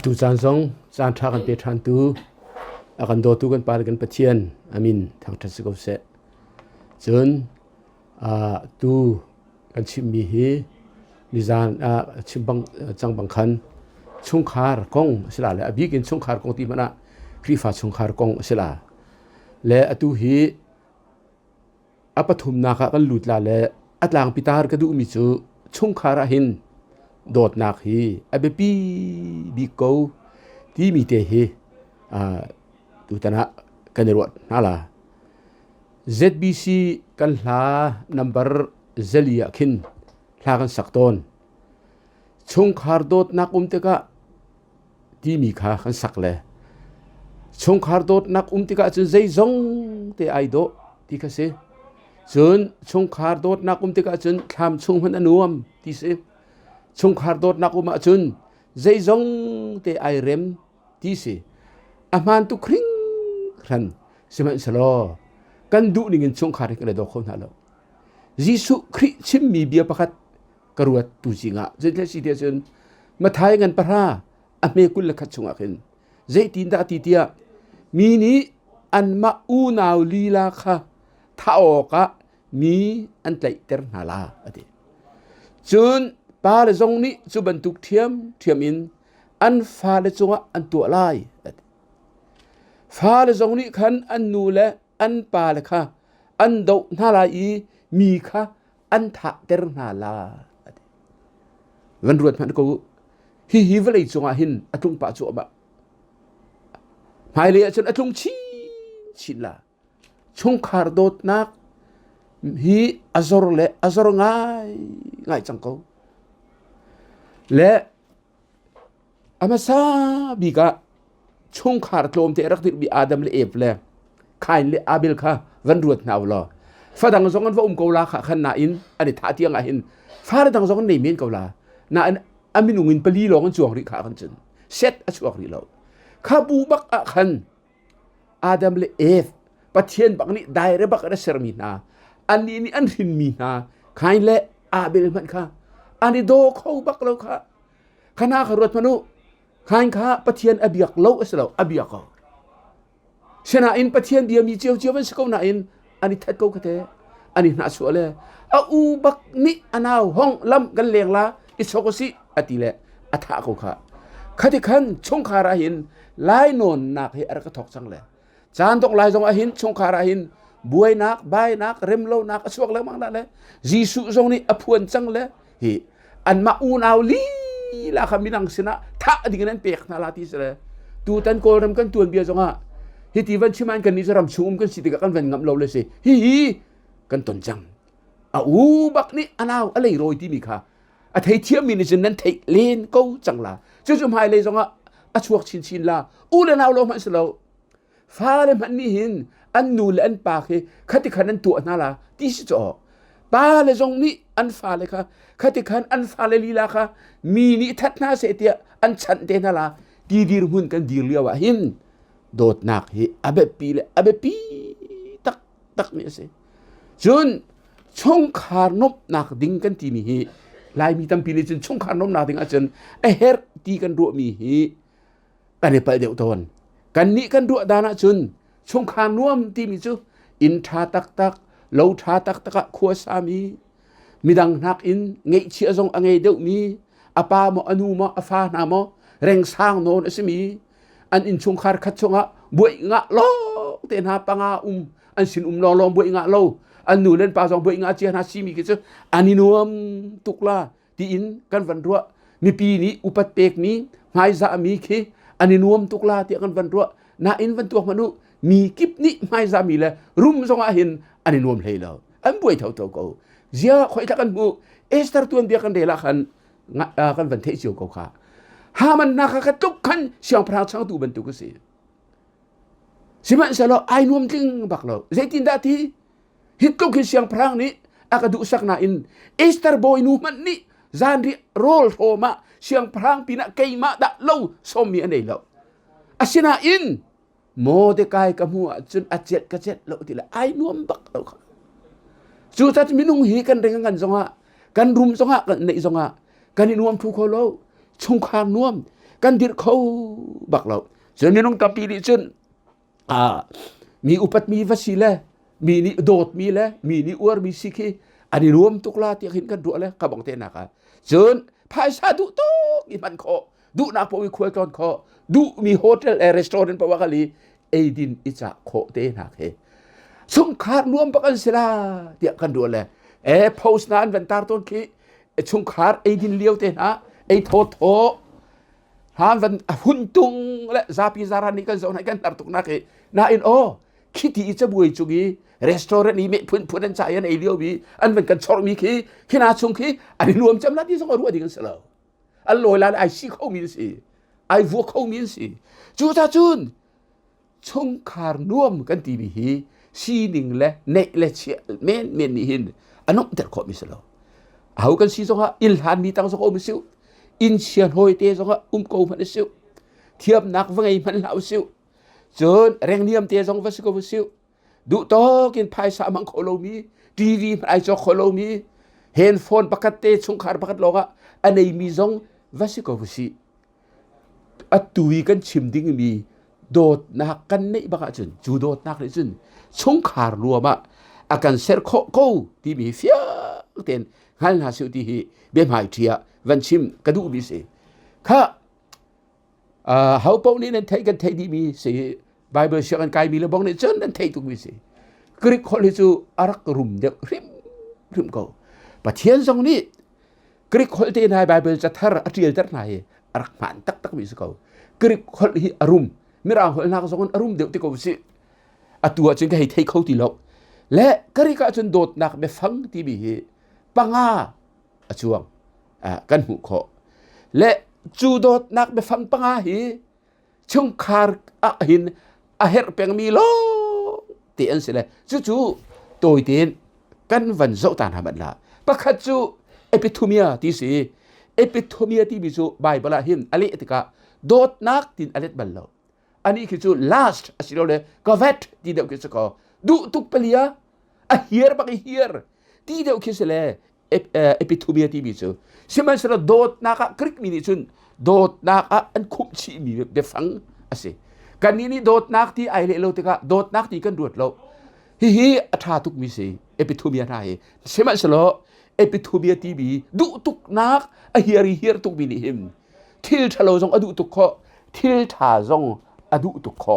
tu chan song chan tha kan pe than tu akan do tu kan par kan pathian amin thang tha se ko se chun tu kan chim mi hi nizan chim bang chang bang khan chung khar kong sila le abi kin chung khar kong ti mana krifa chung khar kong sila le atu hi apathum na ka kan lut la le atlang pitar ka du mi chu chung khara hin dot nak hi abepi bi ko ti mi te hi tu tana kan ruat hala ZBC kan hla number zelia khin hla kan sakton chung khar dot nak te ka ti mi kha kan sak le chung khar dot nak te ka chu zai zong te ai do ti ka se chun chung khar dot nak te ka chun tham chung han anuam ti se chung khar dot nak chun zai zong te ai rem ti se aman tu kring ran siman salo kan du ningin chung khar ke do khon halo jisu khri chim mi bia pakhat karuat tu jinga jetle si dia chun mathai ngan para ame kul la khat chunga khin zai tin da ti tia mi ni an ma u naw lila kha thao ka mi an tlai ter nala ati chun pa le zong ni chu ban tuk thiam in an fa le chunga an tu lai ati fa le zong ni khan an nu le an pa le kha an do nala i mi kha an tha ter nala ati gan ruat man ko hi velai chunga hin atung pa chu ba mai le chun atung chi la chung khar dot nak hi azor ngai chang ko le amasa biga chung khar tlom te rak bi adam le ep le khain le abel kha gan ruat naw lo fadang zong an va ko la kha khan na in ani tha tiang a hin far dang zong nei men ko la na an aminungin pali lo kan chuang ri kha kan chen set a chuak ri lo kha bu bak a khan adam le ef pathian bak ni dai re bak ra sermi na ani ni an rin mi na khain le abel man kha ani do khau bak lo kha khana kharot manu khain kha pathian abiak lo aslo abiak ko sena in pathian dia mi chiu chiu ban sko na in ani that ko khate ani na su le a u bak ni anaw hong lam gan leng la isokosi atile atha ko kha khati khan chung khara hin lai non nak he ar ka thok chang le chan tok lai jong a hin chung khara hin buai nak bai nak rem lo nak asuak le mang la le jisu jong ni aphuan chang le hi an ma u naw li la khaminang sina tha dingan pek na la ti sre tu tan ko ram kan tuan bia jong a hi ti van chiman kan ni ram chum kan si ti kan ven ngam lo le se hi kan ton chang a u bak ni anaw alei roi ti mi kha a thei thiam mi ni jin nan thei len ko chang la chu chu mai le jong a chuak chin la u le naw lo ma se lo fa le man ni hin an nu le an pa khe khati khan an tu na la ti si cho pa le jong ni an fa le kha khati khan an fa le li la kha mi ni that na se tia an chan te na la ti dir hun kan dir liawa hin dot nak hi abe pi tak ni se chun chung khar nop nak ding kan ti mi hi lai mi tam pi le chun chung khar nop nak ding a chen a her ti kan ru mi hi kan ne pa deu ton kan ni kan ru dana chun chung khar nuam ti mi chu in tha tak lo tha tak khua sa mi midang nak in ngei chi azong angai deu mi apa mo anu mo afa na mo reng sang non asmi an in chung khar khat chunga buai nga lo ten ha panga an sin lo buai nga lo an nu len pa jong buai nga chi na si mi ki chu ani nuam tukla ti in kan van ro mi pi ni upat pek mi mai za mi khi ani nuam tukla ti kan van ro na in van tuak manu mi kip ni mai za mi le rum jong a hin ani nuam hlei lo an buai thau to ko zia khoi ta kan bu ester tuan bia kan de la khan kan van the chiu ko kha ha man na ka tuk khan siang phra chang tu ban tu ko si siman sa lo ai nuam ting bak lo zaitin da ti hit tuk hi siang phrang ni akadu sak na in ester boy nu man ni zan ri rol thoma siang phrang pina keima da lo som mi anei lo asina in Mordecai kamu chun achet ka chet lo ti la ai nuam bak lo kha chu tat minung hi kan reng kan zonga kan rum zonga kan nei zonga kan nuam thu ko lo chung khang nuam กันดิเขาบักเราจนมีน้องตาปีนี่จนมีอุปัตมีวสิเลมีนี่โดดมีเลมีนี่อวร์มีสิกีอันนี้รวมทุกลาที่เห็นกันดูเลยกับบังเตนักจนภาษาดุตุกอีมันเขาดูนักพวิคุยกันเขาดูมีโฮเทลรีสอร์ทปะวะกะลีเอดินอิจาโคเตนักสงครามรวมประกันสิลาเดียกันดูเลยโพสต์นั้นวันตาต้นขี้สงครามเอดินเลี้ยวเตนะโทหาวันหุ่นตุงและซาพิซารานี่กันสองกันตัดตุกนักน่าอินโอคิดที่จะบุยจุกีรีสอร์ทนี้ไม่พูดนั่นใจอันเลี้ยวบีอันเป็นกันชอร์มีขี้นาชงขี้อันนี้รวมจำนัดที่สองรู้ว่าดีกันสิแล้วอันลอยล้านไอซีเขามีสิไอวัวเขามีสิจูตาจุนสงครามรวมกันที่มีซีนิงและเนเลเชียเมนนี่หินอันนั้นแต่เขามีสิแล้วเอากันซีสองอิลฮันมีตั้งสองมีสิอินเชียนหอยเตสองกูมันสิเทียบนักว่าไงมันเหล่าสิจนแรงเนียมเตสองว่าสิกูสิดูโตกินภายสามังโคโลมีทีวีมันไอจอโคโลมีเฮนโฟนปกติสงครามปกติโลกอันนี้มีสองว่าสิกูสิอัตุยกันชิมดิ้งมีโดดนักกันไม่บักจนจูโดดนักเลยจนสงครามรวมอาการเซอร์โคกูที่มีเฟียเต็นฮันหาสิวที่เบี้ยหายเทียวันชิมกระดูกมีสิข้าเขาพวกนี้นั่นเทกันเทดีมีสิไบเบิลเชื่อกันไกลมีแล้วบอกเนี่ยจนนั่นเทตุกมีสิกรีกคนที่จูอารักรุมเดียวริมเขาปะเทียนตรงนี้กรีกคนที่ในไบเบิลจะทาร์อัตเรียลจะไหนอารักมันตักมีสิเขากรีกคนที่อารุมไม่ร่างคนนักสองคนอารุมเดียวที่เขาสิตัวจึงให้เทเขาที่โลกและกรีกจนโดดนักไม่ฟังที่มีปังอาช่วงกันหูเขาและจูโดดนักไปฟังปังหีชงคาร์หินเฮร์เปียงมีโลเตียนสิเลยจู่ตัวเตียนกันวันโจตานหามันละปะคัดจู่เอพิทูเมียที่สิเอพิทูเมียที่มีจู่ไบเบิลหินอะไรติกาโดดนักตินอะไรบัลลอันนี้คือจู่ last สิโลเลยก็เวทที่เดียวกันสักก็ดูตุกเปลียเฮียร์บักเฮียร์ที่เดียวกันสิเลยเอพิทูเมียที่มีจู่สิมันสระโดดนักคลิกมินิจุนโดดนักอันคุ้มชีมีเบฟังสิกันนี้โดดนักที่ไอเลโลติกาโดดนักที่กันดวดเราฮีอัฐาตุกมีสิเอพิทูเมียนายสิมันสระเอพิทูเมียที่มีดูตุกนักเฮียร์ตุกมินิหิมทิลทะโลซงอดุตุกข้อทิลทาซงอดุตุกข้อ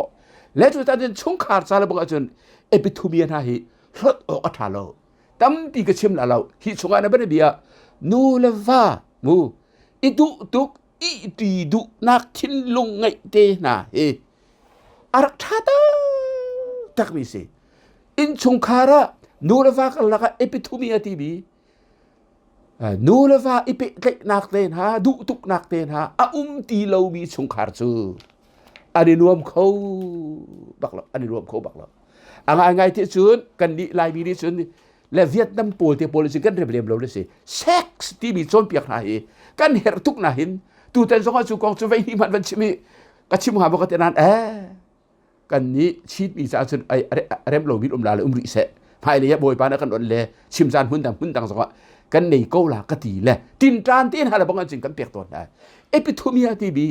และจุดนั้นชงขาดซาลบกจนเอพิทูเมียนายรถออกอัฐาโลตั้มปีกชิมละเราฮิชงานเป็นเบียนูเลวามูอิดุตุกอีดีดุนักทินลงไงเตนะอารักชาตาตักมีสิอินชงคาระนูเลวากันละก็เอพิทูมีอาทีบีนูเลวาอิปิเล็กนักเตนะดุตุกนักเตนะตีเรามีชงคาร์จูอันนี้รวมเขาบักละอันนี้รวมเขาบักละไงที่สุดกันดีลายมีที่สุดและเวียดนามปูที่โพลิสกันเรียบเรียบเราเลยสิเซ็กซ์ที่มีจนเปียกไหนกันเห็นทุกนาหินตัวแต่สองสุกองสุไฟนี่มันชิมีกัชิมหาบอกกันนั้นกันนี้ชีดมีสารสุนไอเริ่มเราวิดลาเลยริเสะภายในยะบอยปานะกันอ่อนเลยชิมจานหุ่นต่างสองกันในโกลากตีเลยตินจานที่หาละบอกกันจริงกันเปียกตัวได้เอพิทูมีที่บี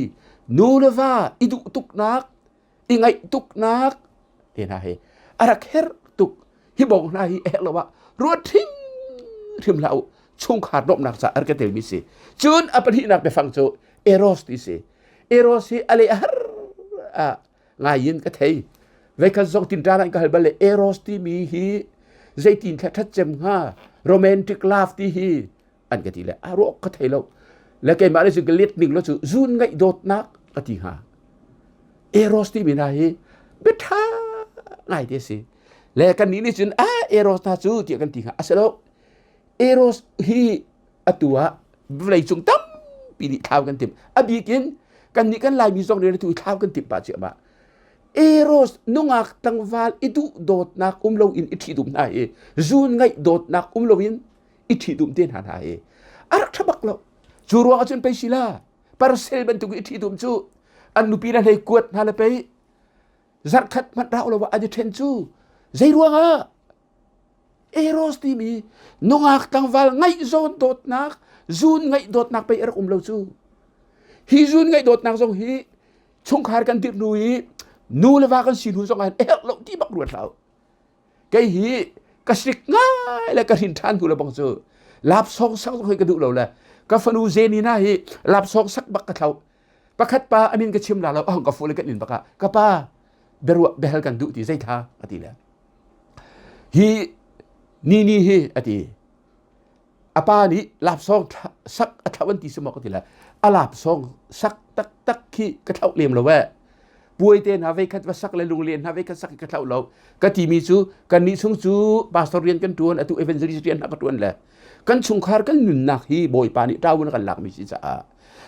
นูเลวาอิดุตุกนักอิงไอตุกนักเห็นไหมอารักเฮร์ตุกฮิบอกนายละว่ารวดทิ้งเราชงขาดรบหนักสะอาร์กเตลมิสิจุนอภิธินักไปฟังโจเอโรสติสิเอโรสอะไรงายินก็เทยเวกันส่งตินจานันก็เฮลเบลเอโรสที่มีฮีใจตินแค่ทัดเจมฮ่าโรแมนติกลาฟที่ฮีอันก็ทีละอารมณ์ก็เทยแล้วแล้วแกมาได้สึกเล็ดหนึ่งแล้วจุนไงโดดนักก็ทีฮ่าเอโรสที่มีนายเบท่าไงเดสิแล้วกันนี้นี่จุนเอโรสน่าจูที่กันทีฮ่าอาศัยแล้วเอโรสฮีตัวเวลาจงตั้มปีนี้ข้าวกันติมบีกินกันนี้กันลายมีสองเดือนที่ข้าวกันติมป่าเจ้ามาเอโรสนุ่งอักตั้งวาลอิดุโดดนักโลอินอิทิดุมนายจูนไงโดดนักโลอินอิทิดุมเดินหานายอารักทบักเราจูรัวกันจนไปศิลาปาร์เซลเป็นตุกอิทิดุมจูอันนุปีนั้นให้กวดฮาเลไปจัดขัดมันเราเลยว่าอดีตเทนจูใจรัวงเอโรสที่มีนุ่งอักตั้งวาลไงโซนโดดนักจูนไงโดดนักไปอารักเราจู hi zun ngai dot nak zong hi chung khar kan tip nui nu le wa kan sin hu zong an lo ti bak ruat lau cái hi cái sik ngai là cái hình than tu là bằng giờ lạp song sắc hơi cái đủ lâu là cái phần u zeni na hi lạp song sắc bak cái thau bak khát pa amin cái chim là lo cái phụ cái nhìn bak cái pa beru behel kan du ti zai tha ati la hi ni hi ati apa ni lạp song sắc thawan ti semua cái là lạp song sắc tak khi cái thau liềm lo wa buổi tên hà về khát và sắc lên lùng liền hà về khát sắc cái thảo lâu cái tí mi chú cái ní sung chú pastorian cái tuần atu evangelistarian cái tuần là cái chung khar cái nụn nạc hi bồi pani trao nó cái lạc mi chỉ sa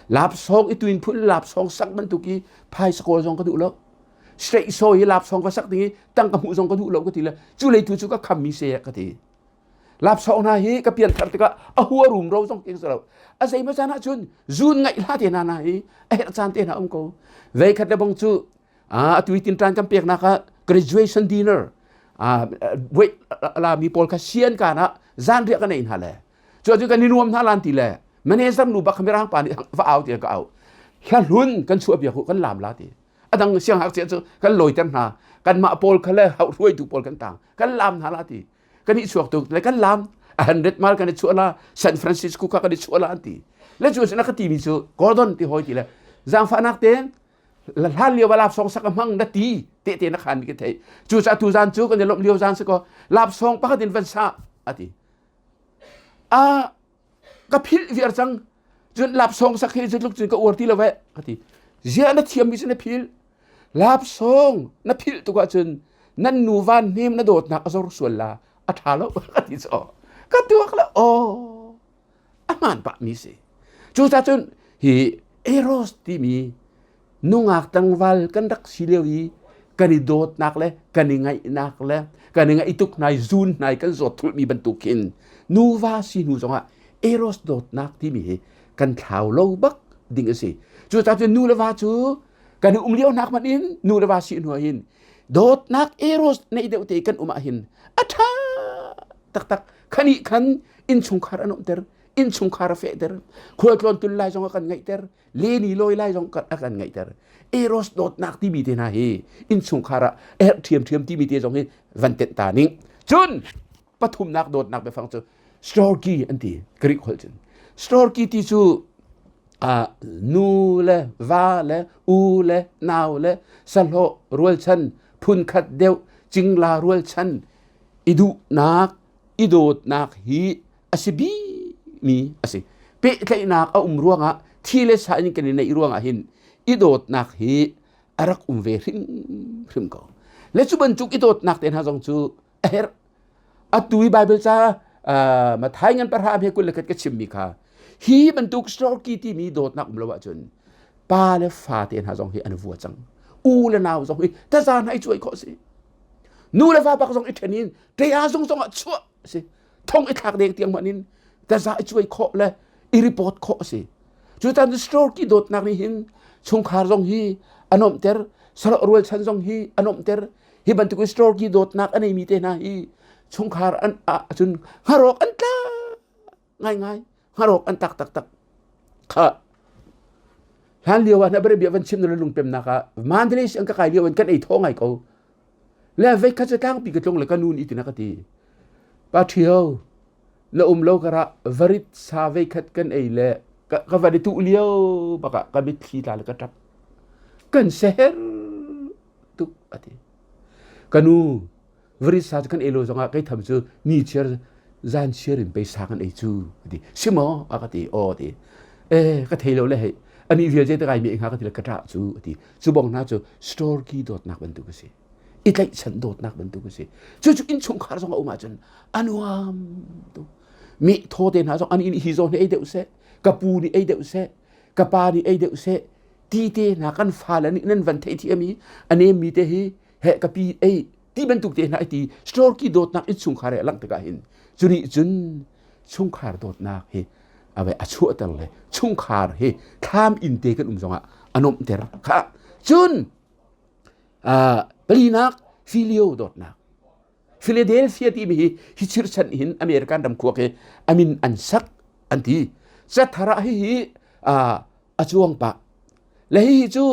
lạp song itu in phun lạp song sắc bên tu ki phai skol song cái đủ lâu straight so hi lạp song và sắc tiếng tăng cái mũ song cái đủ lâu cái tí là chú lấy tu chú cái khăm mi xe cái tí lạp song na hi cái pian thar cái hua rum rau song tiếng sao à say mà sana chun zun ngay la tiền na hi chan tiền ông cô về khát là bông chú tui tin tran kam pek na ka graduation dinner wait la mi pol ka sian ka na zan ria ka nei hale cho ju kan ni nuam na lan ti le manager nu ba kamera pa ni va out ti ka out kha lun kan chu bia khu kan lam la ti adang siang hak che chu kan loi tan na kan ma pol kha le hau ruai tu pol kan tang kan lam na la ti kan ni chuak tu le kan lam 100 mal kan chu la San Francisco ka kan chu la ti le chu na ka ti mi chu Gordon ti hoi ti le zang fa nak ten là han liều và lạp song sắc măng đã tí tệ nó khăn cái thế chú sa tu gian chú còn để lộng liều gian sẽ có lạp song bắt đến văn sa thì cái phil việc rằng chú lạp song sắc khi chú lúc chú có uổng tí là vậy thì giờ nó thiêm bị nó phil lạp song nó phil tụ qua chân năn nụ van nem nó đột nạc azor xuân là thà lâu thì sao cái tuộc là man bạc mi se chú sa chân hi eros tí mi nungak tangwal kan dak silewi kani dot nak le kani ngai nak le kani ngai ituk nai zun nai kan zot thul mi bantukin nuwa si nu zonga eros dot nak ti mi kan thau lo bak ding ase chu ta nu le wa chu kani liao nak man in nu le wa si nu hin dot nak eros nei de te kan hin atha tak khani khan in chung khar anom ter in chung khar fe ter khoi klon tul lai zonga kan ngai ter le ni loi lai zong kan ngai ter eros dot nak ti bi te na he in chung khara thiam ti bi te zong he van tet ta ning chun pathum nak dot nak be phang chu storki anti greek holchen storki ti chu nu le va le u le nau le salho rual chan phun khat deu chingla rual chan idu nak idot nak hi asibi mi asi pe tlai nak ruanga thile sa ni kan nei ruanga hin idot nak hi arak ve hrim ko le chu ban chuk idot nak ten ha jong chu er atui bible cha ma thai ngan par ha me kul lekat ka chimmi kha hi ban tuk store ki ti mi dot nak umlawa chun pa le fa ten ha jong hi an vu chang u le naw jong hi ta zan hai chuai kho si nu le fa pak jong i thenin te a jong jong a chu si thong i thak dek tiang manin ta za i chuai kho le i report kho si chu tan store ki dot nak ni hin chung khar jong hi anom ter sal rual chan jong hi anom ter hi ban tuk store ki dot nak anei mi te na hi chung khar an chun harok an ta ngai harok an tak kha han liwa na bre biawan chim no lung pem na ka mandres ang ka kai liwan kan ei thongai ko le ve kha chatang pi ka tlong le kanun itina ka ti pa thio le lo kara varit sa ve khat kan ei le ka va de tu liao baka ka bit thi la le ka tap kan seher tu ati kanu varit sa kan elo zonga kai tham chu ni cher zan cherin pe sa kan ei chu ati simo akati o ti ka thelo le hei ani vial je ta kai mi nga ka ti ka ta chu bong na chu store ki dot nak ban tu ka si it like san dot nak ban tu ka si chu in chung khar zonga uma chen anuam tu mi tho den ha zong ani hi zon ei de se kapu ni ei de se kapa ni ei de se ti te na kan fa la ni nen van thei thi ami ane mi te hi he kapi ei ti ban tu te na ti store ki dot nak in chung khare lang ta ka hin chuni chun chung khar dot nak hi abe achu atal le chung khar he tham in te kan zonga anom ter kha chun palinak filio dot nak Philadelphia ti mi hi chir chan hin American dam ko ke amin ansak anti sa thara hi achuang pa le hi chu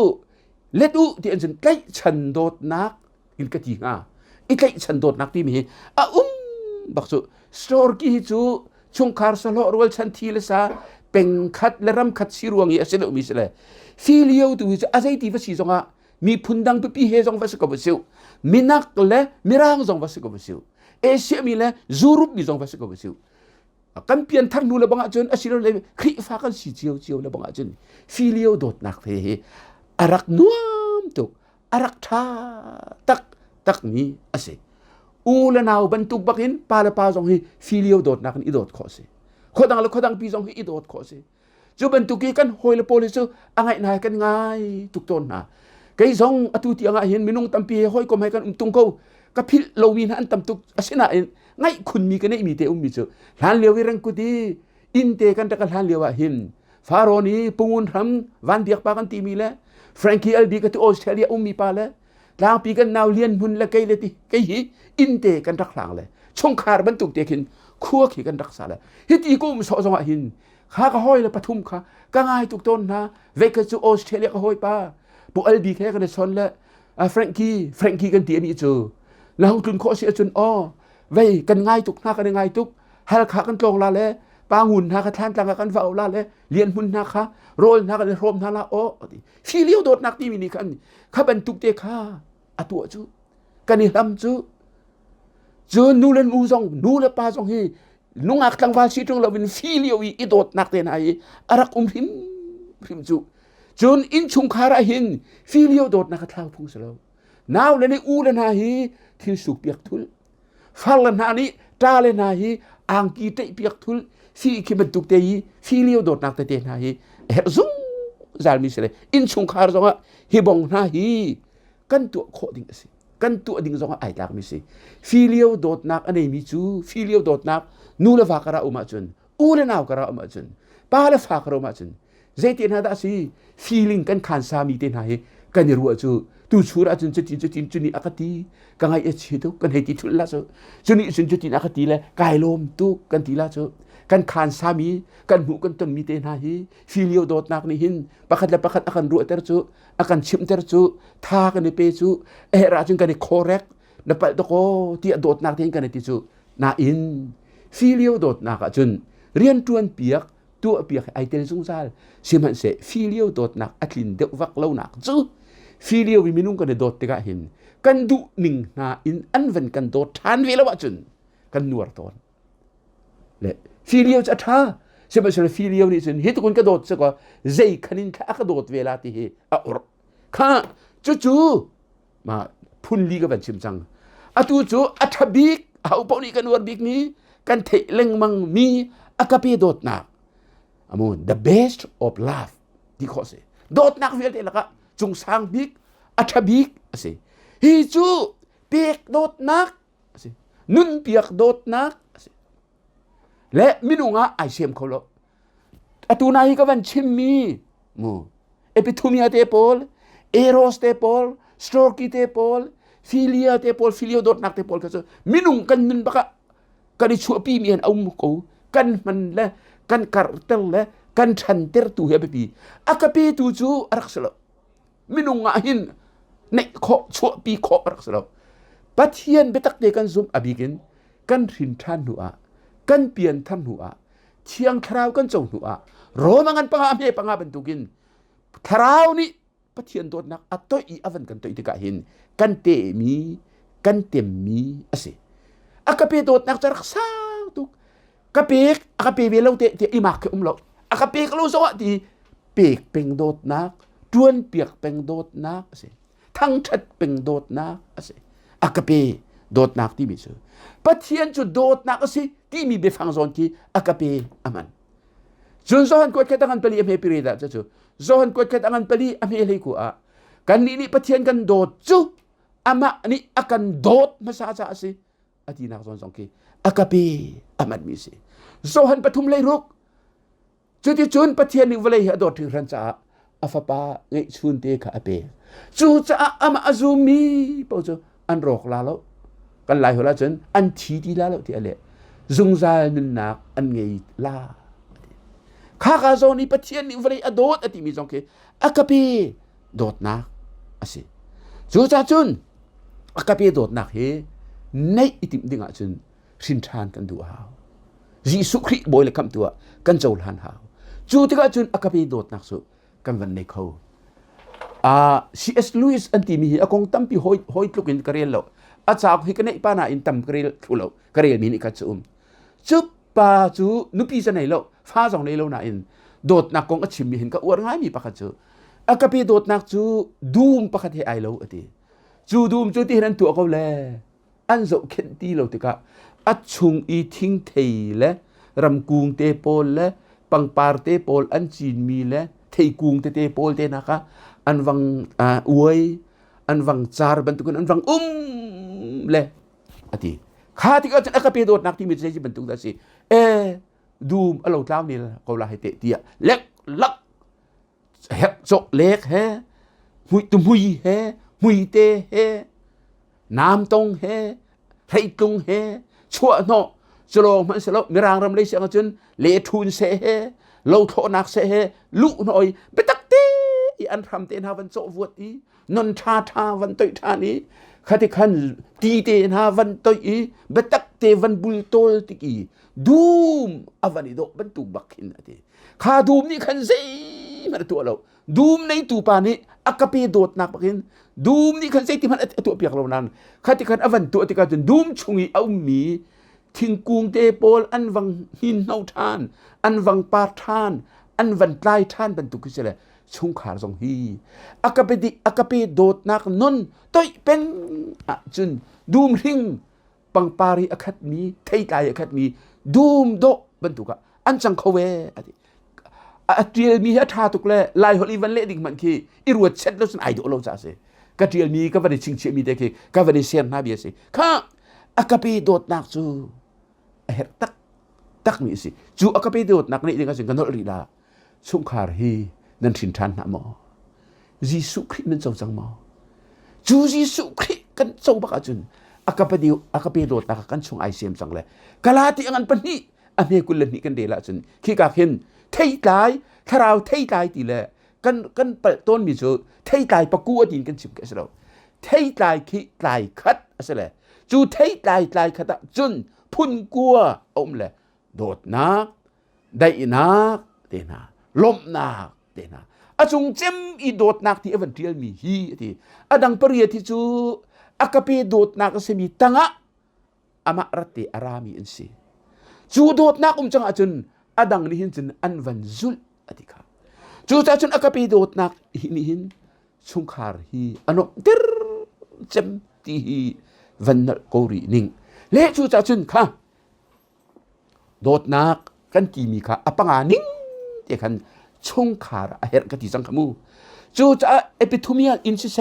let u ti an chen kai chan dot nak in ka ti nga I kai chan dot nak ti mi a bak chu store ki hi chu chung khar sa lo rol chan thi le sa peng khat le ram khat siruang I aselo mi sele filio tu hi azai ti va si zonga mi phundang pi he zong va se ko siu minak le mirang zong va se ko siu e se mi le zurup mi zong va se ko siu kan pian thang nu le banga chun asilo le khri fa kan si chiu le banga chun filio dot nak he arak nuam tu arak tha tak ni ase ula naw bantuk bakin pala pa zong hi filio dot nak I dot kho se khodang pi zong hi I dot kho se chu bantuk ki kan hoile police angai na kan ngai tuk ton na kai zong atu ti anga hin minung tampi hoi ko mai kan tung ko ka phil lo win han tam tuk asina ngai khun mi kan mi te mi chu han lewi rang ku ti in te kan ta kan han lewa hin faroni pungun ram van diak pa kan ti mi le Frankie LD ka tu Australia mi pa le lang pi kan naw lien mun la kai le ti kai hi in te kan rak lang le chong khar ban tuk te kin khua ki kan rak sa le hi ti ko so so hin kha ka hoi le pathum kha ka ngai tuk ton na ve ka chu Australia ka hoi pa bu LD ke kan son le Frankie kan ti ni chu lang tun kho si chun o ve kan ngai tuk na kan ngai tuk hal kha kan tlong la le pa ngun na ka than tlang kan va la le lien mun na kha rol na kan rom na la o filio dot nak ti mi ni kan kha ban tuk te kha atu chu kan lam chu nu len u zong nu le pa zong hi nung ak tlang va si tung lo win filio I dot nak te na I arak him chu chun in chung khara hin filio dot nak thlau phung selo naw le ni u le na hi thil suk piak thul fal na ni ta le na hi ang ki te piak thul si ki ban tuk te hi filio dot nak te na hi zung zal mi sele in chung khar zonga hi bong na hi kan tu kho ding si kan tu ding zonga ai tak mi si filio dot nak anei mi chu filio dot nak nu le va kara uma chun u le naw kara uma chun pa le fa kara uma chun zeti na da si feeling kan khan sa mi te na hi kan ru chu tu chura chun chutin chuni akati ka ngai e chi tu kan he ti thul la so chuni chutin akati le kai lom tu kan ti la chu kan khan sa mi kan mu kan ton mi te na hi filio dot nak ni hin pakhat akan ru ter chu akan chim ter chu tha kan pe chu e ra chun kan correct na pa to ko ti dot nak te kan ti chu na in filio dot nak chun rian tuan piak tu piak ai tel sung sal siman se filio dot nak atlin de wak lo nak chu filio wi minung kan dot te ga hin kan du ning na in anven kan dot than ve lo wa chun kan nuar ton le filio cha tha siman se filio ni chun hit kun ka dot se ko zei khanin kha ka dot ve la ti he a or kha chu ma phun li ga ban chim chang atu chu athabik au pau ni kan nuar bik ni kan the leng mang mi akapi dot na amun the best of love di kho se dot nak vel te laka chung sang bik athabik ase hi chu pek dot nak ase nun piak dot nak ase le minunga ai sem kholo atuna hi ka van chimmi mu epithumia te pol eros te pol stroke te pol filia te pol filio dot nak te pol ka minung kan nun baka kan chu pi mien au mu ko kan man le kan kartel le kan chanter tu he pi akapi tu chu arakselo minunga hin ne kho chu pi kho arakselo pathian betak te kan zum abigin kan rin than hua kan pian than hua chiang thrau kan chong hua romangan panga bentukin thrau ni pathian dot nak atoi I avan kan toi te ka hin kan te mi kan tem mi ase akapi dot nak charak sang tu kapik akapi velo te imak ke umlo akapik lo so ti pek peng dot nak tuan piak peng dot nak ase thang that peng dot nak ase akapi dot nak ti mi su pathian chu dot nak ase ti mi be phang zon ki akapi aman jun zohan ko ketangan pali am pirida chu zohan ko ketangan pali am hele ku a kan ni pathian kan dot chu ama ni akan dot masa sa ase ati nak zon ki akapi aman mi se zohan pathum lei ruk chuti chun pathian ni valei ha dot thing ran cha afapa ngai chun te kha ape chu cha ama azumi po chu an rok la lo kan lai hola chen an thi ti la lo ti ale zung za nun nak an ngei la ข้าข้าโซนี่ปะเทียนนี่วันนี้อโดดอติมีจงเคอักปีโดดนักอาศัยจู่จ้าจุนอักปีโดดนักเฮในอิติมดิ่งอาจุนสินทานกันดูหาวจีสุครีบอยเลยคำตัวกันเจ้าหลานหาวจู่ที่ก็จุนอักปีโดดนักสุกันวันในเขาC.S. Lewis อันที่มีอากงตั้มปีหอยลุกินกระเรียนแล้วอาจารย์ฮิกันในป้านาอินตั้มกระเรียนทุเลวกระเรียนมีนิกัดจุ่มจุบป้าจูนุปีจะไหนแล้วฟ้าสองในแล้วนาอินโดดนักกงอัดชิมมีเห็นก็อวดง่ายมีปะคัดจูอากปีโดดนักจูดูมปะคัดให้ไอแล้วอดีจูดูมจูที่นั้นตัวเขาแลอันโจเข็นตีเราติกะอัดชุงอีทิ้งเทเลรำกุงเตโปลเลปังปาร์เตโปลอันจีนมีเลเทกุงเตโปลเตนะคะอันวังอวยอันวังจาร์บันทุกันอันวังเลอดีข้าที่ก็จะอักปีโดดนักที่มีใจที่บรรทุกได้สิดูมเราเจ้านี่ละเขาลาให้เตะเตียเล็กลักเฮโจเล็กเฮมุยตุมุยเฮมุยเตเฮน้ำตงเฮไรตุงเฮชั่วโนสโลมันสโลมีรางรำเลยเสียงจนเลทูนเสเฮโลโทนักเสเฮลุหน่อยเบตักเตอันทำเตนหาวันโจวดอีนนทาวันตุยทานี้ขัดขันตีเตนหาวันตุยเบตักเตวันบุลโตลติกีดูมอวันนี้ดอกบรรทุกบักขินอดีข้าดูมนี่ขันเซมันตัวเราดูมในตัวปานี้อักปีโดดนักบักขินดูมนี่ขันเซที่มันตัวเปียกเรานั้นขัดขันอวันตัวที่กันจนดูมชงอีเอามีทิ้งกุงเตโปลอันวังหินเนาทานอันวังปาทานอันวันไกลท่านบรรทุกขึ้นเลยชุงขาสองฮีอักปีโดดนักนนต้อยเป็นจุนดูมริงปังปารีอคัดมีเทยไกอคัดมีดูมโดบรรทุกอันจังเขาเวอเทียมีฮัทาตุกเล่ลายฮอลีวันเล่ดิ่งมันคีอิรวดเช็ดแล้วสันไอโดโลจ่าเสกเทียมีก็วันนี้ชิงเชื่อมีเด็กก็วันนี้เสียนนาเบียสิข้าอักปีโดดนักจูเฮตักมีสิจูอักปีโดดนักนี่ดิ่งก็สิ่งกันโนรีลาชุงขารีนั่นสินทานนะหมอยิสุคริมันเจ้าจังหมอจูยิสุคริกันเจ้าบักจุนอักปีโดดนักกันชงไอเสียมจังเลยกะลาที่อันปนีอเมกุลนี่กันเดละจุนขี้กาเห็นเทยตายถ้าเราเทยตายตีเลยกันเปิดต้นมีจูเทยตายปะกัวดินกันชิมกันสิเราเทยตายขี้ตายคัดอะไรเลยจูเทยตายคัดจุนพุ่นกัวอมเลยโดดนักได้นักเดนาล้มนักเดนาอาจงเจมอีโดดนักที่เอวันเทียลมีฮีที่อดังปริยที่จูอักปีโดดนักเสมีตังะอามารัติอารามีอินซีจูโดดนักจังอาจนอดังนี่หินจนอันวันซุลอธิค่ะจูจ่าจนอักปีโดดนักนี่หินชุงคาร์ฮีอันนดิรเจมที่ฮีวันนักโกรีนิงเละจูจ่าจนค่ะโดดนักกันกีมีค่ะอปังานิงเด็กกันชงขาระเฮรกติสังขมูจูจ่าเอพิทูมีอันอินซิเซ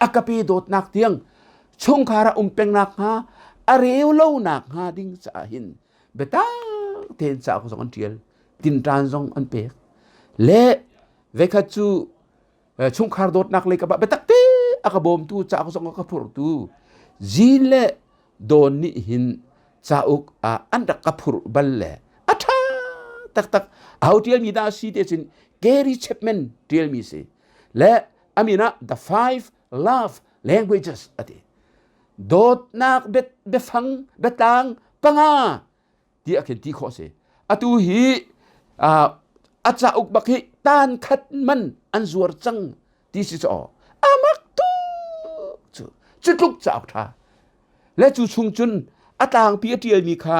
อักปีโดดนักเตียงชงขาระเป็งนักฮะอาเรียวเล่านักฮะดิ้งจ่าหินเบต้าเทนจ่าของสองอันเทียลตินทรานซองอันเปกเละเวคัจูชงขาระโดดนักเลยกับเบตักเตอักบอมตูจ่าของสองกับพูดตูจีเล่โดนนี่หินจ่าอุกอันดักกับพูดบัลเล่อัฐาตักเอาเทียลมีดาซีเดชินเกอรี่เชปแมนเทียลมีสิและอามีนะ the 5 love languages อดีโดดนักเบฟังเบตังปังอาที่อาเคนที่ข้อเสอตูฮีอาจาอุกบักฮีตานขัดมันอันจวรจังที่สิจออามักตูจุดลุกจากท่าและจูชุงจุนอาตางพี่เทียมีค่า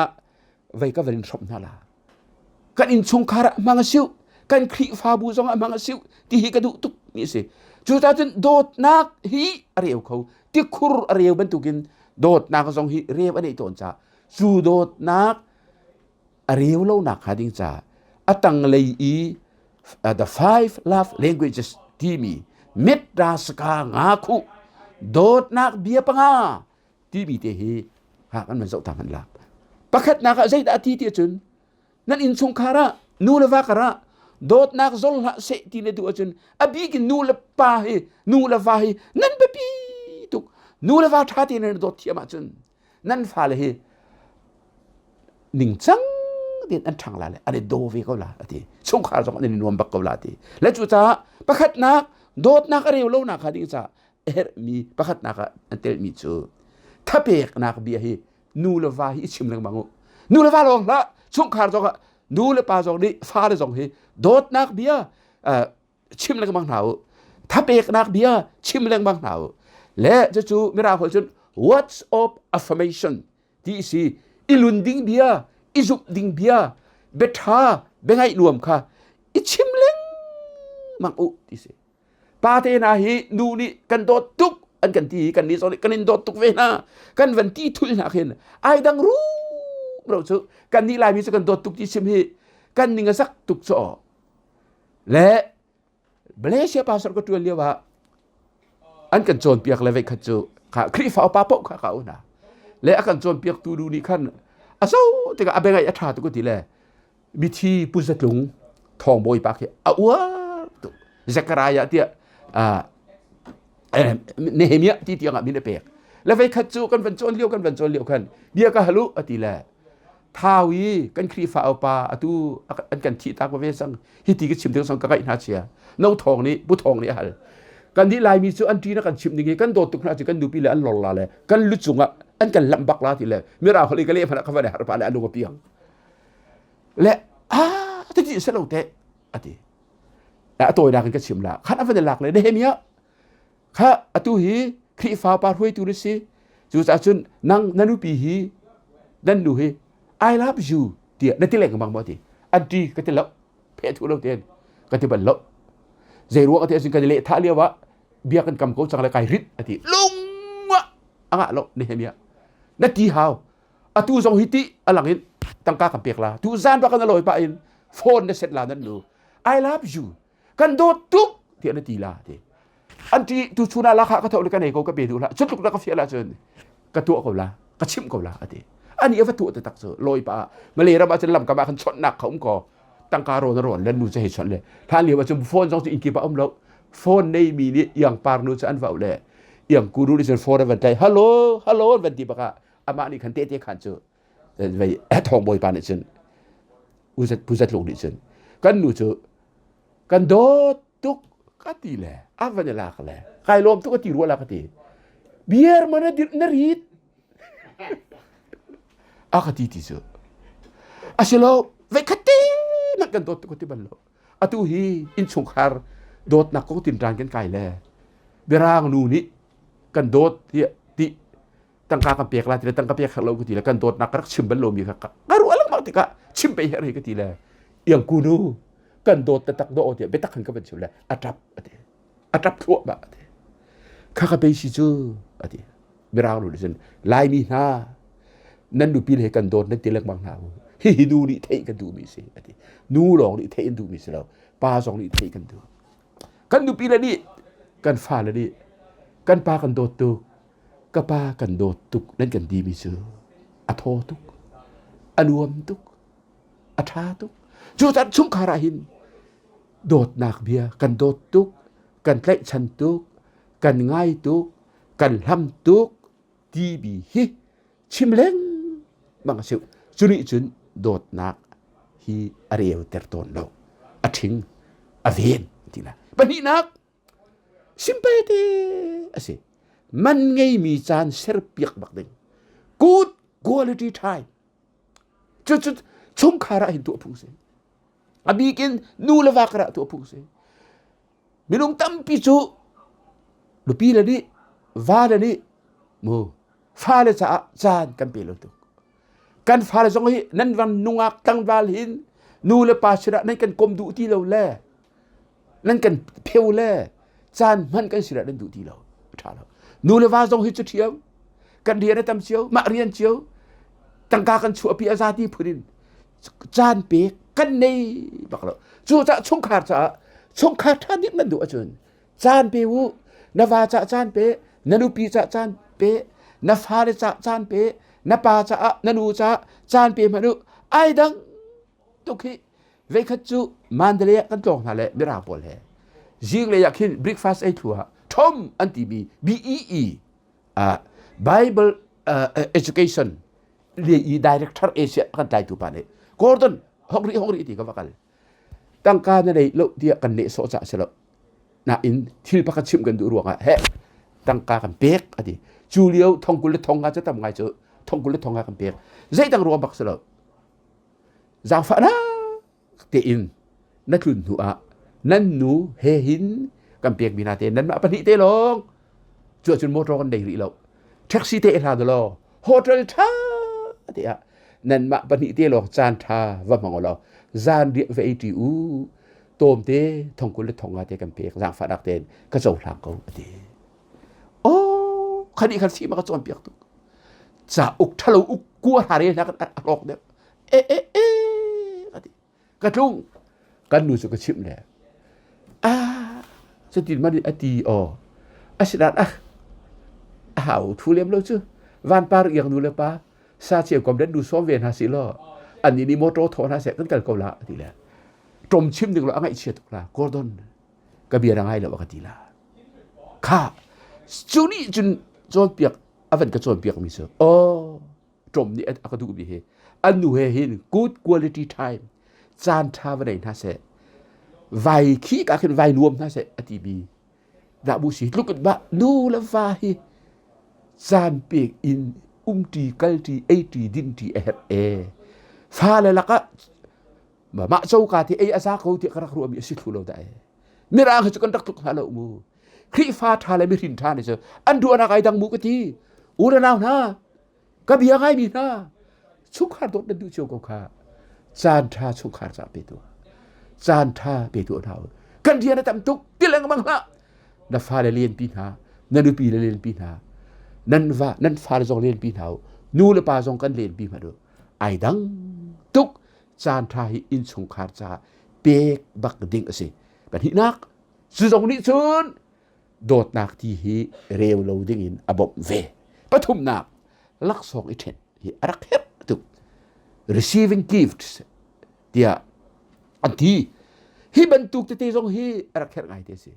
ไว้ก็เป็นสมนาลากันอินชงคาระมังสิวกันครีฟ้าบูซองมังสิวที่ฮีกระดูตุกนี่สิจูตาจนโดดนักฮีเรียวเขาที่คุรเรียวบรรทุกินโดดนักซองฮีเรียวอันนี้ตนจ้าจูโดดนักเรียวเล่านักหาดิ้งจ้าอัตังเลยthe 5 love languages ที่มีเม็ดราสกางาคุโดดนักเบียปังอาที่มีเตฮีหากอันมันเจ้าทำมันลาประคัดนักใจดาที่เตียจุนนั่นอินชงคาระนูเลวาคาระโดดนักซอลละเสตีเลดูจุนอบีกินนูเลปาฮีนูเลวาฮีนั่นเบบีตุกนูเลวาท่าที่นั่นโดดเทียมาจุนนั่นฟาเลฮีนิ่งจัง เด่นอันช่างละเลยอันนี้โดวิเขาละทีสงครามสองอันนี้นวมบักเขาละทีและจุจ้าประคัดนักโดดนักอะไรเล่านักดิ้งจ้ามีประคัดนักอันเตลมีจูถ้าเปกนักเบียฮีนูเลวาฮีชิมเลงบังนูเลวาลงละสงครามสองนูเลปาสองนี้ฟ้าเลยสองฮีโดดนักเบียชิมเลงบังหนาวถ้าเปกนักเบียชิมเลงบังหนาวและจะจูไม่ราคนจน words of affirmation ที่สิอิลุนดิ้งเบียอิจุบดิ้งเบียเบทาเบงไงรวมค่ะอิชิมเลงมังอุที่สิปาเทนาฮีนูนี่กันโดดตุกอันกันที่กันนี้สอนกันนินโดดตุกเวนะกันวันที่ทุลนักเห็นไอ้ดังรู้เราจะกันนี้ลายมีสักกันโดดตุกที่ชิมฮีกันนิงสักตุกโซและเบลเซียภาษาก็ตัวเรียกว่าอันกันโจนเปียกเลยไปขัดจูค่ะคลิฟ้าป้าปกค่ะเขานะและอันกันโจนเปียกตูดูนี่ขันอาเซาแต่ก็อาเบงไงอัฐาตุก็ทีแหละมิธีปุจจลุงทองโบยปากเหอ้าวตุเซกรายะเตียเนเฮเมียที่เตียงมินเปกแล้วไปขัดจูกันวันโจนเลี้ยวกันวันโจนเลี้ยวกันเดียก็ฮัลโหลอติแหละท้าวีกันคลิฟ้าเอาปาอตูอันกันที่ตากว่าเวสังฮิติก็ชิมถึงสังกัดอินาเชียน้องทองนี้บุทองนี้ฮัลกันที่ลายมีส่วนอันที่นักกันชิมนี่กันโดดตุกน่าจะกันดูปีละอันหล่อละเลยกันลุจุงอ่ะอันกันลำบักลาทีเลยไม่ราเขาเลยก็เลี้ยพนักเขาไปได้หาปลาเลยอันดูกับเปียงและที่จริงเสร็จแล้วแต่แต่ตัวด่ากันก็ชิมละขันอันเป็นหลักเลยได้เห็นมั้ยข้าตัวฮีครีฟ้าปาร์วยตัวนี้สิจู่จ้าจนนั่งดูปีฮีนั่นดูฮี I love you เดี๋ยวนั่นที่เล่นกันบางบ่ทีอันที่ก็จะเล่าเพจทุกเรื่องเด่นก็จะเป็นเล่าใจรู้ว่าที่สิ่งกันเละท่าเรียกว่าเบียกันกำเขาจังเลยไก่ริดอันที่ลุงวะอ่ะเราเนี่ยเมียนัดที่หาวอ่ะตู้ส่งฮิติอ่ะหลังนี้ตั้งกากับเปียกลาตู้ซานปากกันลอยไปอินโฟนได้เสร็จแล้วนั่นดู I love you กันโดดทุกที่อันที่ลาที่อันที่ตู้ชุนาราคาก็เท่ากันเองก็เบียดูละชุดทุกนักเฟียละจนกระตัวเขาละกระชิมเขาละอันที่อันนี้วัตถุแต่ตักเสือลอยไปมาเลยเรามาจะลำกับมาขันชนหนักเขาก็ตั้งการโรนแล้วนูจะเห็นฉันเลยท่านเรียกว่าจะโฟนสองสิ่งกี่ป่ะเราโฟนในมีนี่อย่างปาร์นูจะอันว่าเลยอย่างกูรู้ดิฉันโฟนวันใจฮัลโหลวันที่ปะกะอามานี่ขันเตะขันเจอไปทองบอยปานดิฉันผู้จัดลงดิฉันกันนูเจอกันโดดตุกก็ตีแหละอาวันจะลากแหละใครล้มตุกก็ตีรัวลากตีเบียร์มันน่ารีดอาคติที่สุดอาเชลล์เวกตีนักกันโดดก็ที่บันโลอาตุฮีอินชงคาร์โดดนักก็ตินรานกันไกลเลยเบรางนูนี่กันโดดที่ตั้งกากันเปียกลาที่ตั้งกาเปียกเราก็ทีละกันโดดนักรักชิมบันโลมีค่ะการรู้อะไรมากที่กะชิมไปอะไรก็ทีละอย่างกูนูกันโดดแต่ตักโดดเบตักขันก็เป็นชิมเลยอัตรับทั่วแบบข้าก็ไปชิจูเบรางนูดิฉันลายมีหน้านั่นดูปีเลยกันโดนนั่นตีเล็กบางหนาวฮิดูนี่เทกันดูมิสินูหลงนี่เทกันดูมิสิเราปาสองนี่เทกันดูปีละนี่กันฟ้าละนี่กันปากันโดดตุกก็ปากันโดดตุกนั่นกันดีมิสิอัทโตุกอนุวมตุกอัฐาตุกจูจัดชุ่มคาราหินโดดนักเบียกันโดดตุกกันเละชันตุกกันง่ายตุกกันลำตุกดีบีฮิชิมเล้งบางสิ่งจุนิจุนโดดนักฮีอาเรียวเตอร์ตอนเราอาทิงอาเวนที่ละบันนี้นักซิมเปตีสิมันไงมีจานเซอร์เปียกบักดึง good quality time จุดชงคาราหินตัวพุ่งเสียอาบีกินนูเลวากระตัวพุ่งเสียมิลงตั้มปิจูลูปีละนี่วาละนี่มูฟ้าเลยจะจานกันเปลือกกันฟ้าเลยสองฮีนั่นวันนุ่งอักตั้งวาลินนูเลปาชระนั่นกันกลมดูที่เราแล่นั่นกันเพียวแล่จานมันกันชระนั่นดูที่เราท่าเรานูเลวาสองฮีจุดเที่ยวกันเรียนได้ทำเชียวมาเรียนเชียวตั้งกากันชัวพิอาซาที่พื้นจานเปกันในบอกเราจู่จะชงขาดท่านิดมันดูอาจารย์จานเปวูนาวาจะจานเปนันุปีจะจานเปนัฟาริจะจานเปนับปาจะนันูจะจานเปมนุไอ้ดังตุกฮีเวคัตจูมันเดลียกันตรงนั่นแหละไม่ราบเลยจิงเลยอยากกิน breakfast ไอ้ถั่วทอมอันที่BEE Bible education เรียน director Asia กันใจตัวปานเนี่ย Gordon hongri ti ka bakal tangka na nei lo dia kan ne so cha selo na in thil pakat chim kan du ruanga he tangka kan pek ati Julio thongkul le thonga cha tam ngai chu thongkul le thonga kan pek zai tang ruwa bak selo zang fa na te in na thun hu a nan nu he hin kan pek bina te nan ma pa ni te long chu chun motor kan dei ri lo taxi te ha do lo hotel tha te a nan ma pa ni te lo chan tha wa mang lo zan dia ve ti u tom te thongkul le thonga te kan pek zang fa dak ten ka chou hlang ko ati o khani khan si ma ka chom pek tu cha uk thalo uk ku ha re na ka lok de ati ka tung kan nu su ka chim leจะติดมาดิอตีอ๋ออาศิรัตหาวทูเลียมแล้วชื่อวันปาร์อย่างดูเลยป้าซาเชียความเด่นดูซ้อมเวียนหาสิล้ออันนี้นี่โมโตโทนะเสร็จตั้งแต่เก่าละทีแล้วจมชิมหนึ่งเราไงเชียตุกละกอร์ดอนกระเบียร์ไงแล้วว่ากันทีละค่ะจุนี่จุนโจนเปียกอเวนก็โจนเปียกมิเสอจมนี่อักดูบีเฮอันนูเฮหิน good quality time จานทาวเรนฮะเสvai khi cả cái vai nuông nó sẽ atibi đã bù xí lúc bạ nu là vai gian biệt in ti kalti ati dinti pha là cả mà mạ châu cả thì ai asa câu thì các ruộng bị xịt lâu đại mira cái con đặc tục hà lậu mu khi pha thà lại mới hình thà này chứ ăn đua na cái đằng mu cái gì u là nào na cái bia ngay bị na chúc hạt tốt đến du chiều cầu khá gian tha chúc hạt ra bê tuaจานท่าเปิดตัวเท้ากันเทียนตั้มตุกที่แรงมังละนั่นฟ้าเลียนปีนานั่นดูปีเลียนปีนานั่นฟ้าจงเลียนปีนานูเลปาจงกันเลียนปีมาดูไอ้ดังตุกจานท่าอินสงขาจ้าเป๊กบักดิ่งสิเป็นหินักสุดตรงนี้ชนโดดนักที่ฮีเร็วเราดิ่งอินอบเวปฐุมนักลักษณ์อิเทนฮีอารักเฮตตุก receiving gifts เดียอันที่ฮีบรรทุกที่ที่ทรงฮีรักแค่ไงเตสิ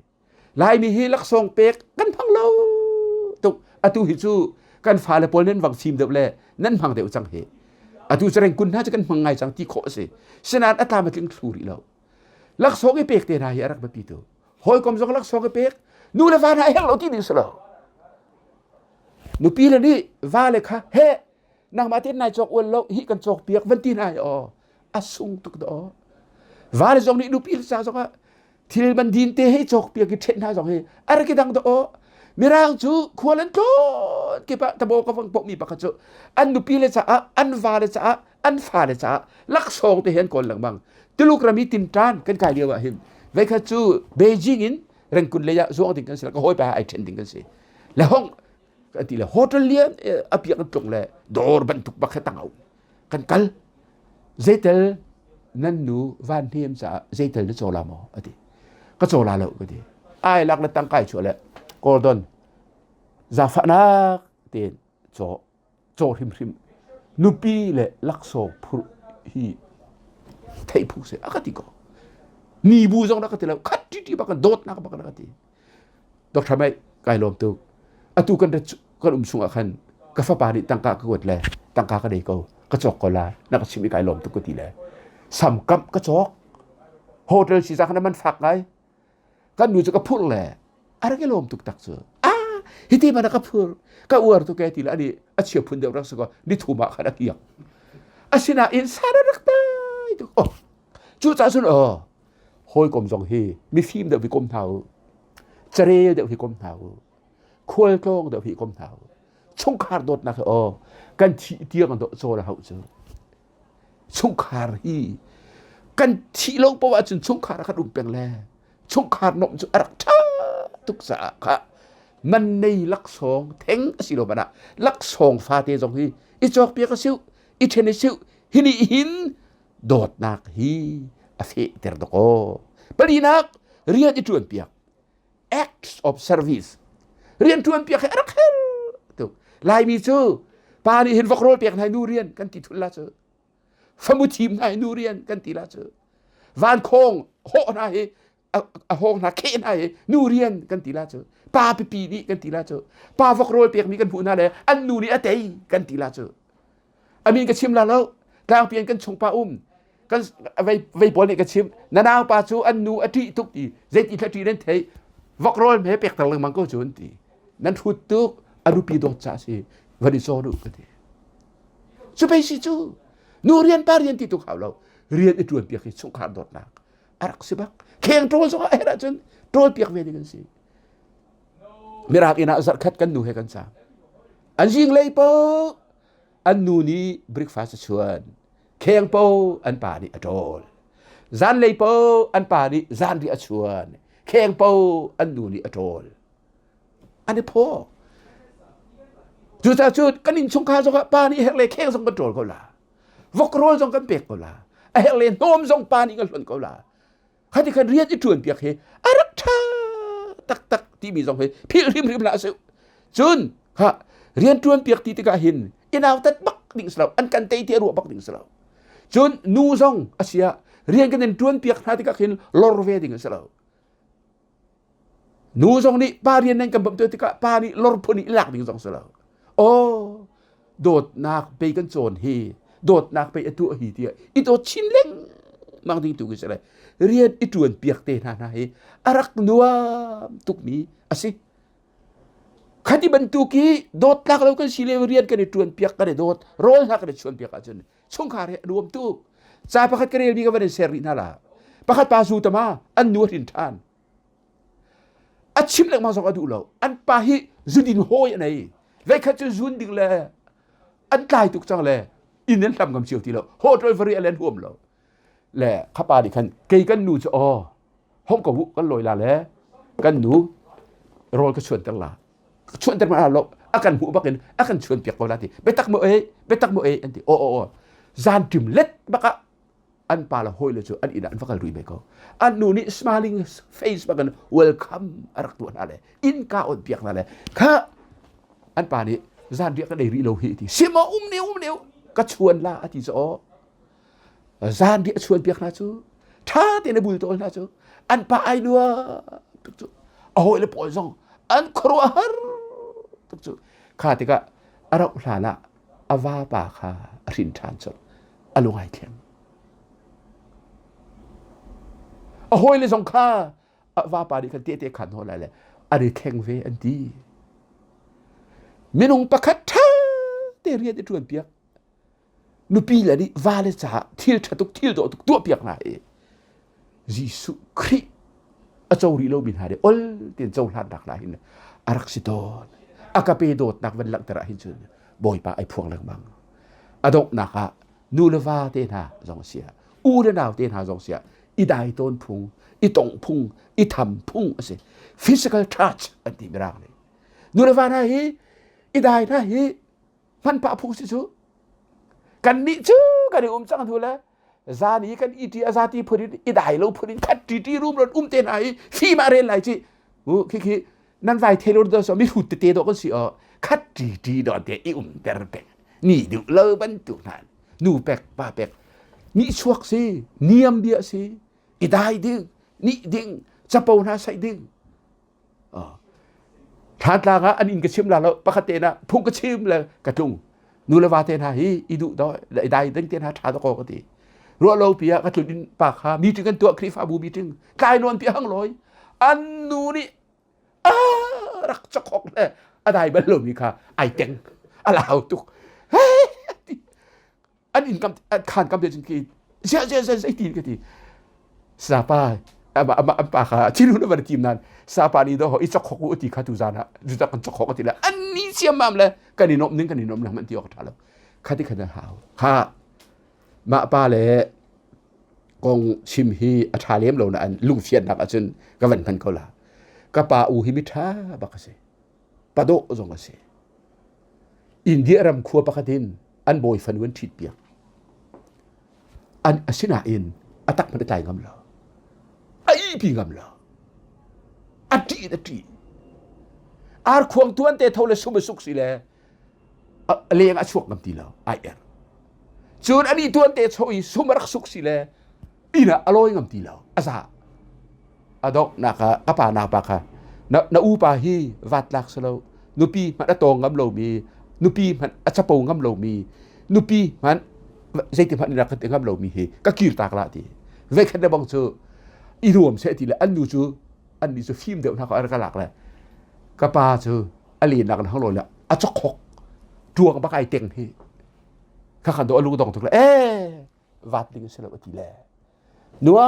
ลายมีฮีลักทรงเป็กกันพังเราตุกอตุฮิจูกันฟ้าเลปอลเน้นวังฟิล์มเดบเล่นั่นพังเดียวจังเฮอตุจะเร่งกุนน่าจะกันพังไงจังที่โคสิฉะนั้นอัตรามาถึงสูริเราลักทรงไอเป็กเตนายรักแบบปีตัวหอยกอมทรงลักทรงไอเป็กนู่นเลวานาเฮงเราที่ดิสเราหนูปีละนี่ว่าเลยค่ะเฮนางมาที่นายจอกอวนเราฮีกันจอกเปียกวันที่นายอสุงตุกดอว่าเลยจงนี่ดูปีละจ้าจงที่มันดินเตะให้จอกเปียกกิเทนหน้าจงให้อะไรกิดังดอมีร่างจูควรเล่นโจกี่ปะตะโบก็ฟังปกมีปะกจูอันดูปีละจ้าอันว่าเลยจ้าอันฟ้าเลยจ้าลักษณ์เตะเห็นคนหลังบังที่ลูกเรามีตินจานกันกายเดียวว่าเห็นเวกจูเบจิงอินเร่งคุณเลยะส่งถึงกันสิแล้วก็ห้อยไปไอเทนถึงกันสิแล้วห้องกันทีละโฮเทลเลียนอภิกันตรงเลยดอร์บรรทุกบักตั้งเอากันกัลเจเตลนั่นหนูวันเทียมจะเจเตลจะโจลามออดีก็โจลาแล้วก็ดีไอ้ลักเล็ตั้งใกล้ชัวร์แล้วกอร์ดอนซาฟานักเตียนโจริมนูปีเลยลักโซพูฮีไทยพูเสียอากาศก็นีบูจงนักติแล้วขัดที่บักกันโดดนักบักกันนักติดอกทำไมไกลลมตุกตุกันกันสุงอาคันกาฟปาดิตั้งกากวดเลยตั้งกากระเดก็กระจกก็ลานักชิมิไกลลมตุกตีเลยสำกับกระจกโฮเทลสีสักนั้นมันฝักไงกันดูจะกระพุ้งเลยอะไรก็ลมตุกตักเสือฮิติมันกระพุ้งก็อวดตุกแกตีแล้วอันนี้อาเชียพุนเดียวรักษาก็นี่ถูกมาขนาดเกี่ยงอาศินาอินสารรักตายตุกจู่จ้าสุนหอยกลมจงเฮมีฟิล์มเดี๋ยวพี่กลมเท้าเจเรเดี๋ยวพี่กลมเท้าควายกล้องเดี๋ยวพี่กลมเท้าชงคาร์ดดนะกันที่เตียงกันโตแล้วเขาเจอชงคาร์ฮีกันที่ลงประวัติจนชงคาร์ขัดอุ่นเปล่งแล่ชงคาร์นมจุรักชาทุกสาขามันในลักษณ์เท่งสิโลบันะลักษณ์ฟาเตจงฮีอิจอกเปียกซิวอิเทนซิวฮินิหินโดดนักฮีอฟิเตอร์ดโกปรีนักเรียนที่ชวนเปียก acts of service เรียนชวนเปียกให้รักเฮลตุลายมีชื่อปานี่เห็นฟักโรลเปียกให้นูเรียนกันติทุนละเจอฟมุทีมให้นูเรียนกันติละเจอวานโคงโหนายโหนาเคนายนูเรียนกันติละเจอปาปีนี่กันติละเจอปาฟักโรลเปียกมีกันพูน่าเลยอันนูนี่อะเตยกันติละเจออามีนกันชิมละแล้วกลางเปลี่ยนกันชงปา กันไว้ปนนี่ก็ชิมนานาปาจูอันนูอธิทุกทีเจติทัทีนั้นเทวกโรลเมเป็กตะลึงมังก็จุนทีนั้นทุตุกอรูปีโดจ่าสิวันนี้โซรุกันทีสุไปสิจูนูเรียนปาเรียนที่ตุกเขาเราเรียนอีจวนเปียกสงครามโดดนักอารักสิบักเข่งโตสงเอระจนโตเปียกเวดีกันสิมีรักอินาสักขัดกันนูให้กันสามอันยิงเลยปออันนูนี้บริกฟาสชวนเข่งปออันป่านี่อดอลจานเลยปออันป่านี่จานที่อชวนเข่งปออันนูนี่อดอลอันนี้พอจุดจุดกันนินสงครามสงครามป่านี่เฮกเลยเข่งสงกันโจลก็ละวกโรลสงกันเปียกก็ละเฮกเลยโน้มสงป่านี่กันหล่นก็ละข้าที่เขาเรียนอีจวนเปียกเฮอารักชาตักที่มีสองเฮพิริมละสิจุนฮะเรียนจวนเปียกที่ติกาหินอินาวตัดบักดิ่งสลาวอันกันเตยที่รัวบักดิ่งสลาวจนนูซองอาเซียเรียนกันในจวนเปียกนาติกาหินลอร์เวดิ่งสลาวนูซองนี่ป้าเรียนในกันแบบตัวติกาป้านี่ลอร์พนี่หลักดิ่งสองสลาวโอ้โดดนักไปกันโจนเฮโดดนักไปตัวฮีเตียอีตัวชินเล้งมังดิ่งตุกิสอะไรเรียนอีจวนเปียกเตนานาเฮอารักนัวตุกนี้อาศิขัดที่บรรทุกีโดดลักเรากันสิเลวเรียนกันในจวนเปียกกันในโดดโรยหักในจวนเปียกกันจนสงขารรวมตุกจ่าประคัดกันเรียนมีกันเป็นเซริน่าละประคัดปาสูตมาอันนัวทินทานอัดชิมเล็กมาสองอดูเราอันปาฮิจุดินโฮยอะไรไว้ขัดจะจุนดิ่งเลยอันตายตุกจังเลยอินนั้นทำกับเชียวที่เราโหดโดยฟรีอะไรห่วมเราแหละข้าปาดิคันเกยกันหนูจะอ๋อห้องกับวุกันลอยละแล้วกันหนูโรยก็ชวนตั้งละชวนแต่มาเราอากันหูบักเห็นอากันชวนเปียกเวลาที่ไปตักโมเออันที่โอ้จานจิมเล็ดบักอันปาละห้อยเลยจูอันอินอันฟักลุยไปก็อันนูนี่ smiling face บักกัน welcome อารักตัวนั่นแหละอินก้าอดเปียกนั่นแหละข้าอันปานี่จานเรียกกันได้รีโลหิที่เสียมาเนียวก็ชวนละอธิจะอ๋อจานเรียกชวนเปียกนะจูถ้าเตนบุลโตนะจูอันปาไอนัวโอ้ยเลยปอยซองอันครัวฮาร์ข้าติกะอารักลาละอาวาปาข้ารินทานจดอลงไอเทียมโอ้ยเลยสงข้าอาวาปาดิกันเตะขันหัวอะไรเลยอะไรแข่งเวอันดีมินุงปะคัดท่าเตเรียนได้จวนเปียกนุปีเลยนี่วาเลจ่าทิลชัดทิลโดตุกตัวเปียกน่ะยิสุคริอาจารย์รีโลบินหาเดอลเตียนเจ้าหลานดักหลายหินอารักสิโดนอากาเปโดดนักวันหลังตระหินจุนบ่อยป่าไอพวงหลังบังอดกนักะนูเลวาเตนาจงเสียอูเดนาวเตนาจงเสียอีได้ต้นพุงอีตงพุงอีทำพุงสิ physical touch อันที่ไม่รักเลยนูเลวานะฮีอีได้นะฮีมันป่าพุงสิจูกันนี่จูกันนี่จังทุเลจานี้กันอีที่อาซาตีพูดอีได้เราพูดคัดที่รูมรถเตนไอฟีมาเรนไรจีโอ้คินั่นไวเทโลดอสมีหุ่นเตะดอกก็สิอ๋อคัดที่ดอนเตอีเตอร์เปกนี่ดูเลบันตุนันนูเปกป้าเปกนี่ชวกสิเนียมเบียสิอีได้ดึงนี่ดึงจะปูนาใส่ดึงทานลางอันอินกระชิมลาแล้วปกตินะพุ่งกระชิมเลยกระจุงนูเลวาเตนาฮีอีดูดอยได้ดึงเตนาทาตะโกกติรัวโลเปียกระจุดินปากหามีถึงกันตัวคริฟาบูมีถึงกายนวลเปียหังลอยอันนูนี่รักจะขอกเลยอะไรบ้างลูกนี่ค่ะไอเต็งอะไรเอาตุกเฮ้ยอันอินคำขานคำเดียวจริงๆเสียไอ้ทีกันทีซาปาปากค่ะที่รู้นะวันทีมนั้นซาปานี่ต้องอีจะขอกอุติขาตุจานะจุดจะกันจะขอกทีละอันนี้เสียมั่มเลยกันนี่นมนึงกันนี่นมแล้วมันที่ออกทาแล้วข้าที่ขันหาวข้ามาป้าเลยกงชิมฮีอัฐาเลี้ยมเรานะอันลุงเฟียนนักอาจารย์ก็วันพันเขาละก็ป่าอูฮิมิท่าบักเสปะโดจงเสอินเดียรำคัวปะคดินอันโบยฟันวันทิดเปียกอันสินาอินอัตักมันได้ใจงำเหรอไอ้พี่งำเหรออัดจีอาร์ควงตัวอันเตะเท่าเลยสมสุขสิเลยเลี้ยงอาชวกงำตีเราไอเอร์ส่วนอันนี้ตัวอันเตะช่วยสมรักสุขสิเลยอีน่ะอร่อยงำตีเราอาซาอดอกนักกะปานาปะค่ะนาอูปาฮีวัดลักสโลนุปีมันตองงำโลมีนุปีมันอัจฉปงงำโลมีนุปีมัน zai ti phan na ka tengam lo mi hi ka kir tak la ti ve khan da bang chu i ruam se ti la an nu chu an ni chu phim de na ka ar ka lak la ka pa chu ali nak na hang lo la a chok khok tuang ba kai teng hi ka khan do alu dong tuk la vat ling se lo ti leนัว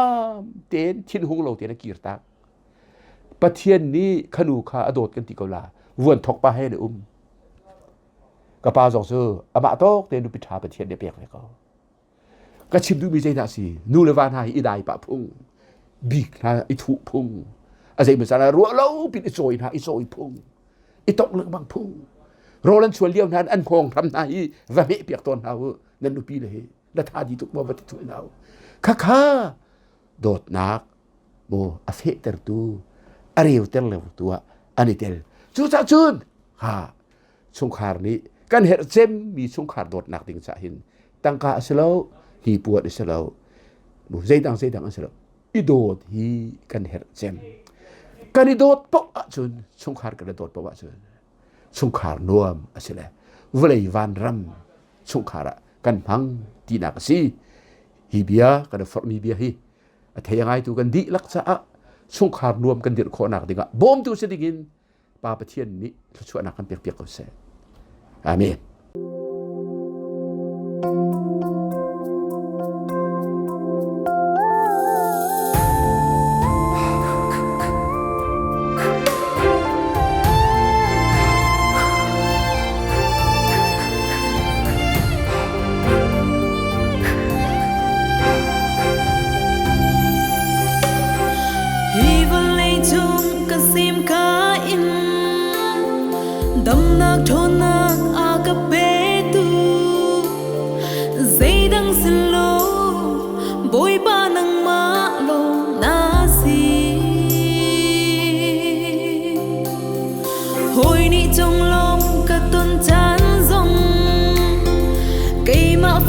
เต้นชิ้นหุงเราเต้นกีร์ตากประเทศนี้ขนูขาอโดดกันติกาลาวนทกปาให้เลยกระปาจงซื้ออามาโตเต้นดูปิชาประเทศเดียเปียกเลยก็ชิมดูมีใจหนาสีนูเลวานหายอีได้ปะพุ่งบีกนะอีถูพุ่งอะไรเหมือนสารรัวเล่าปิดอีโซยนะอีโซยพุ่งอีตกเลือกบางพุ่งโรลันชวนเลี้ยวนั้นอันคงทำนายว่าไม่เปียกตอนเขานั่นดูปีเลยแล้วท่าดีทุกบ่าวติดถุยเราข้าโดดนักโมอเฟเตอร์ตูอาริวเตลเลวตัวอันนี้เตลจูจ้าจูนฮ่าสงครามนี้กันเห็นเจมมีสงครามโดดนักดิ่งสาหินตั้งกาเสลาฮีปวดเสลาโมใจดังเสลาอีโดดฮีกันเห็นเจมกันอีโดดปะจูนสงครามกันโดดปะจูนสงครามนวมเสลาวเลยวันรำสงครามกันพังตีนักซีฮีเบียกันฟอร์มีเบียฮีเทียงไงตัวกันดีลักษณะสงครามรวมกันเดือดขอนักดิ่งบอมตัวเสดิ่งปาประเทศนี้ช่วยนักกันเปียกๆก็เสร็จอาเมน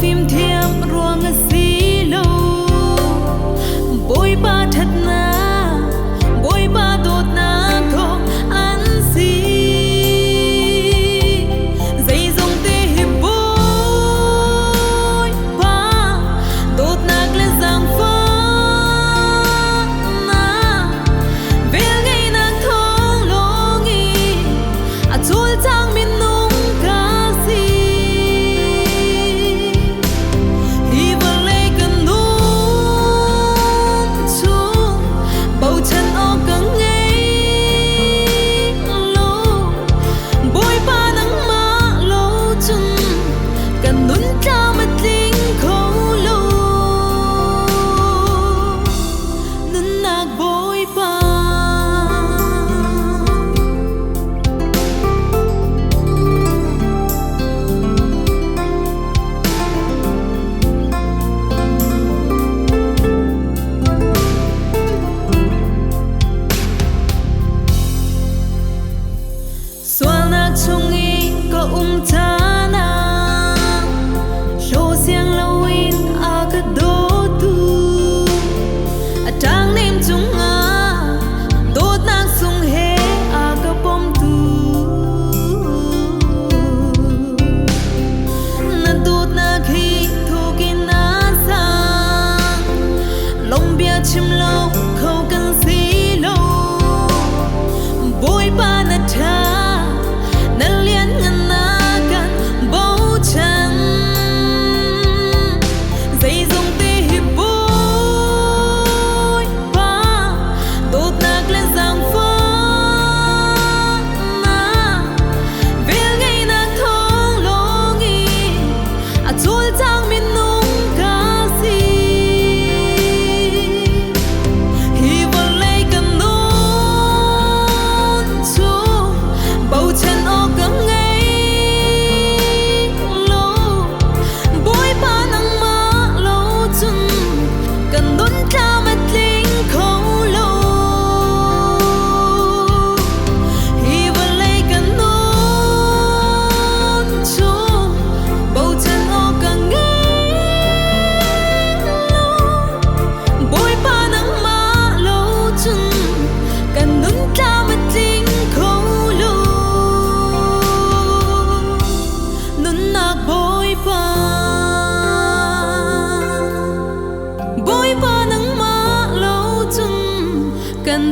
phim thiêm ruộng xí lâu bôi ba thật na bôi ba tốt na không ăn xí dây dòng tê hiệp bôi ba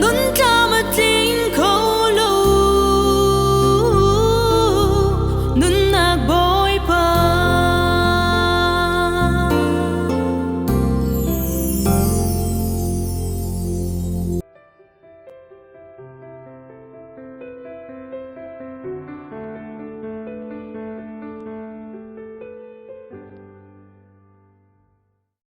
đốn cha mà chính khâu